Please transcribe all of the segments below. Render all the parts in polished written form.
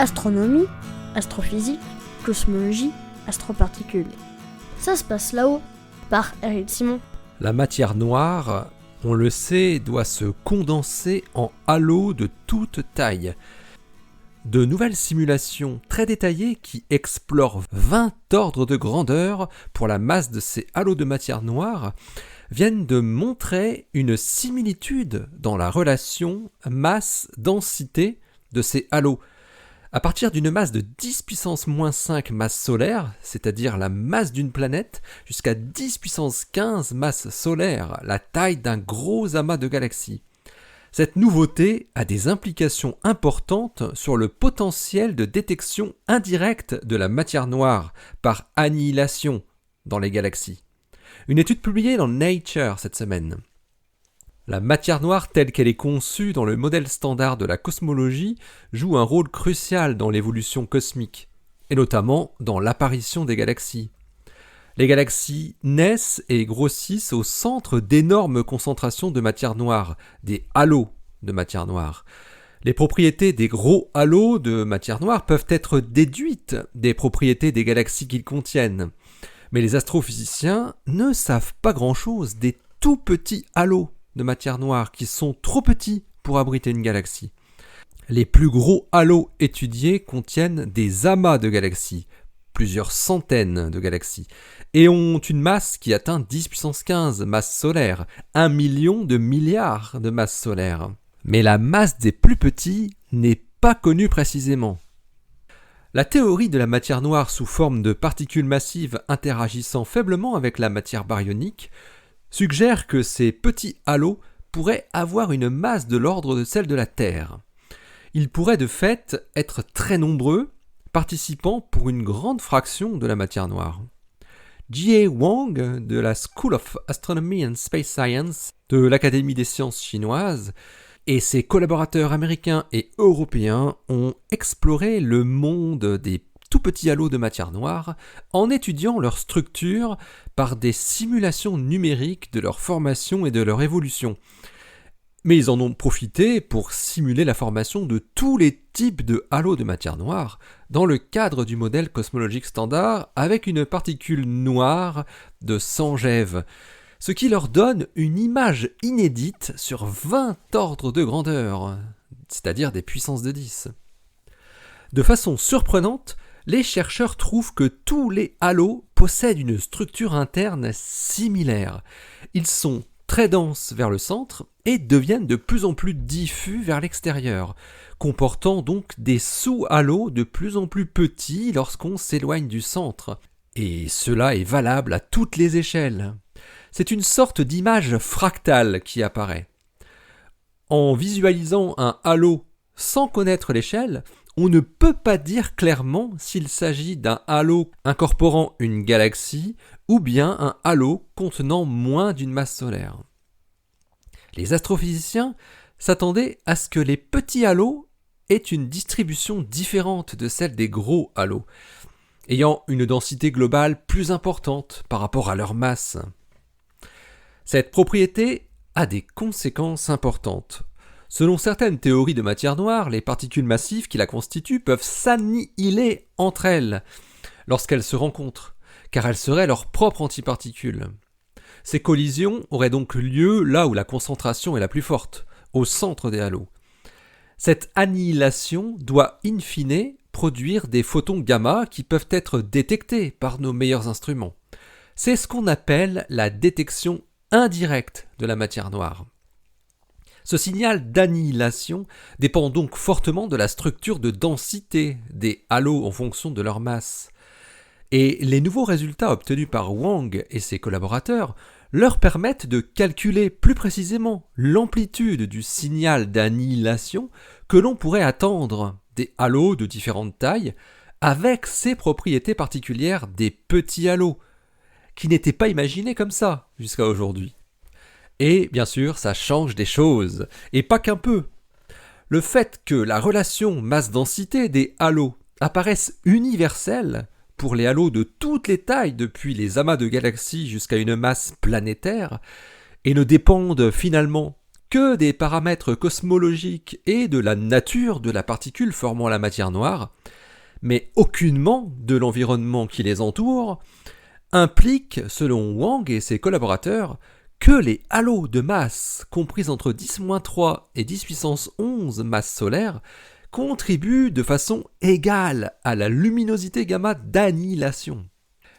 Astronomie, astrophysique, cosmologie, astroparticules. Ça se passe là-haut, par Eric Simon. La matière noire, on le sait, doit se condenser en halos de toute taille. De nouvelles simulations très détaillées qui explorent 20 ordres de grandeur pour la masse de ces halos de matière noire viennent de montrer une similitude dans la relation masse-densité de ces halos. À partir d'une masse de 10 puissance moins 5 masse solaire, c'est-à-dire la masse d'une planète, jusqu'à 10 puissance 15 masse solaire, la taille d'un gros amas de galaxies. Cette nouveauté a des implications importantes sur le potentiel de détection indirecte de la matière noire par annihilation dans les galaxies. Une étude publiée dans Nature cette semaine. La matière noire telle qu'elle est conçue dans le modèle standard de la cosmologie joue un rôle crucial dans l'évolution cosmique, et notamment dans l'apparition des galaxies. Les galaxies naissent et grossissent au centre d'énormes concentrations de matière noire, des halos de matière noire. Les propriétés des gros halos de matière noire peuvent être déduites des propriétés des galaxies qu'ils contiennent. Mais les astrophysiciens ne savent pas grand-chose des tout petits halos de matière noire qui sont trop petits pour abriter une galaxie. Les plus gros halos étudiés contiennent des amas de galaxies, plusieurs centaines de galaxies, et ont une masse qui atteint 10 puissance 15 masse solaire, 1 million de milliards de masses solaires. Mais la masse des plus petits n'est pas connue précisément. La théorie de la matière noire sous forme de particules massives interagissant faiblement avec la matière baryonique suggère que ces petits halos pourraient avoir une masse de l'ordre de celle de la Terre. Ils pourraient de fait être très nombreux, participant pour une grande fraction de la matière noire. Jie Wang de la School of Astronomy and Space Science de l'Académie des sciences chinoises et ses collaborateurs américains et européens ont exploré le monde des tout petits halos de matière noire en étudiant leur structure par des simulations numériques de leur formation et de leur évolution. Mais ils en ont profité pour simuler la formation de tous les types de halos de matière noire dans le cadre du modèle cosmologique standard avec une particule noire de 100 GeV, ce qui leur donne une image inédite sur 20 ordres de grandeur, c'est-à-dire des puissances de 10. De façon surprenante, les chercheurs trouvent que tous les halos possèdent une structure interne similaire. Ils sont très denses vers le centre et deviennent de plus en plus diffus vers l'extérieur, comportant donc des sous-halos de plus en plus petits lorsqu'on s'éloigne du centre. Et cela est valable à toutes les échelles. C'est une sorte d'image fractale qui apparaît. En visualisant un halo sans connaître l'échelle, on ne peut pas dire clairement s'il s'agit d'un halo incorporant une galaxie ou bien un halo contenant moins d'une masse solaire. Les astrophysiciens s'attendaient à ce que les petits halos aient une distribution différente de celle des gros halos, ayant une densité globale plus importante par rapport à leur masse. Cette propriété a des conséquences importantes. Selon certaines théories de matière noire, les particules massives qui la constituent peuvent s'annihiler entre elles lorsqu'elles se rencontrent, car elles seraient leurs propres antiparticules. Ces collisions auraient donc lieu là où la concentration est la plus forte, au centre des halos. Cette annihilation doit in fine produire des photons gamma qui peuvent être détectés par nos meilleurs instruments. C'est ce qu'on appelle la détection indirecte de la matière noire. Ce signal d'annihilation dépend donc fortement de la structure de densité des halos en fonction de leur masse. Et les nouveaux résultats obtenus par Wang et ses collaborateurs leur permettent de calculer plus précisément l'amplitude du signal d'annihilation que l'on pourrait attendre des halos de différentes tailles avec ces propriétés particulières des petits halos, qui n'étaient pas imaginés comme ça jusqu'à aujourd'hui. Et bien sûr, ça change des choses, et pas qu'un peu. Le fait que la relation masse-densité des halos apparaisse universelle pour les halos de toutes les tailles depuis les amas de galaxies jusqu'à une masse planétaire, et ne dépendent finalement que des paramètres cosmologiques et de la nature de la particule formant la matière noire, mais aucunement de l'environnement qui les entoure, implique, selon Wang et ses collaborateurs, que les halos de masse compris entre 10-3 et 10 puissance 11 masses solaires contribuent de façon égale à la luminosité gamma d'annihilation.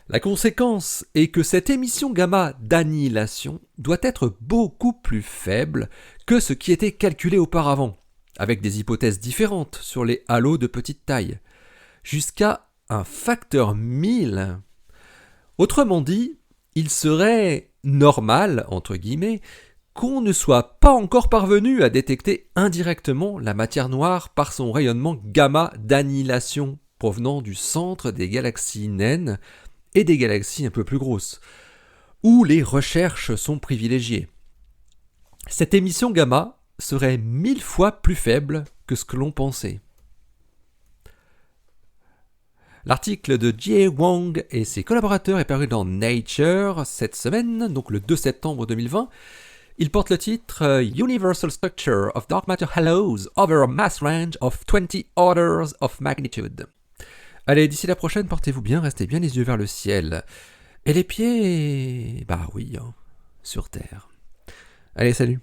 La conséquence est que cette émission gamma d'annihilation doit être beaucoup plus faible que ce qui était calculé auparavant, avec des hypothèses différentes sur les halos de petite taille, jusqu'à un facteur 1000. Autrement dit, il serait normal, entre guillemets, qu'on ne soit pas encore parvenu à détecter indirectement la matière noire par son rayonnement gamma d'annihilation provenant du centre des galaxies naines et des galaxies un peu plus grosses, où les recherches sont privilégiées. Cette émission gamma serait 1000 fois plus faible que ce que l'on pensait. L'article de Jie Wang et ses collaborateurs est paru dans Nature cette semaine, donc le 2 septembre 2020. Il porte le titre « Universal Structure of Dark Matter Halos over a Mass Range of 20 Orders of Magnitude ». Allez, d'ici la prochaine, portez-vous bien, restez bien les yeux vers le ciel. Et les pieds, sur Terre. Allez, salut.